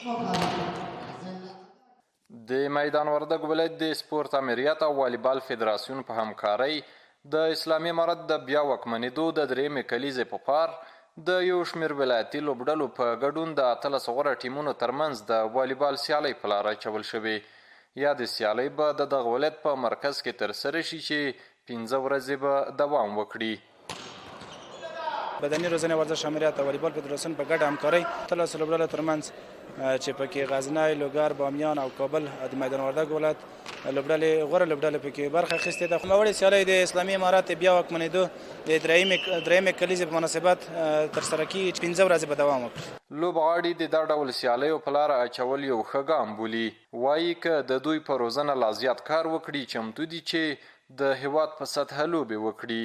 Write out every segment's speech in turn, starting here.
د میدان وردګ ولایت د سپورت امریت او والیبال فدراسیون په همکارۍ د اسلامي امارت د بیا واکمنېدو د درېیمې کلیزې په پار د یو شمېر ولایتي لوبډلو په ګډون د 18 غوره ټیمونو ترمنځ د والیبال سیالۍ په لاره اچول شوې. یا د سیالۍ به د دغه ولایت په مرکز کې ترسره شي چې 15 ورځې به دوام وکړي. بدني روزنې ورزش امریت او والیبال فدراسیون په ګډه همکارۍ 18 لوبډلو ترمنځ چې پکې غزنی، لوګر، بامیان او کابل د میدان وردګ ولایت لوبډلې غوره لوبډلې پکې برخه اخیستې ده. نوموړې سیالۍ د اسلامي امارت بیا واکمنېدو د درېیمې کلیزې په مناسبت ترسره کېږي چې 15 ورځې به دوام وکړي. لوبغاړي د دا ډول سیالیو په لاره اچول یو ښه ګام بولي. وایي که د دوی په روزنه لا زیات کار وکړي چمتو دي چې د هیواد په سطحه لوبې وکړي.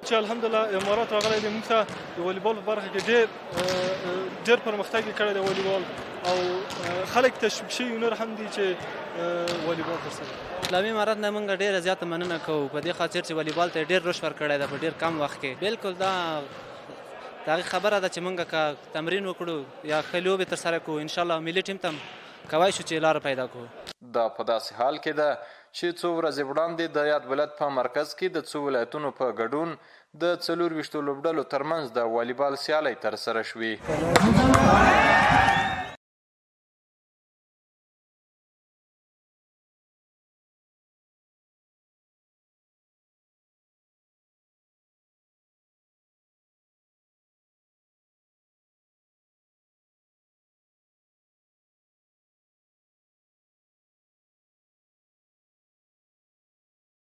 چې الحمدلله امارات راغلی دی موږ ته د والیبال په برخه کې ډېر پرمختګ یې کړی دی والیبال او خلک تشویق شوي نور هم دي چې والیبال ترسره کړي. اسلامي امارت نه موږ ډېره زیاته مننه کوو په دې خاطر چې والیبال ته ډېر روش ورکړی دی په ډېر کم وخت کې. بالکل دا د هغې خبره ده چې موږ که تمرین وکړو یا ښه لوبې ترسره کړو انشاءالله ملي ټیم ته کولی شو چې لاره پیدا کړو. دا په داسې حال کې ده چې څو ورځې وړاندې د یاد ولایت په مرکز کې د څو ولایتونو په ګډون د 24 لوبډلو ترمنځ د والیبال سیالۍ ترسره شوې.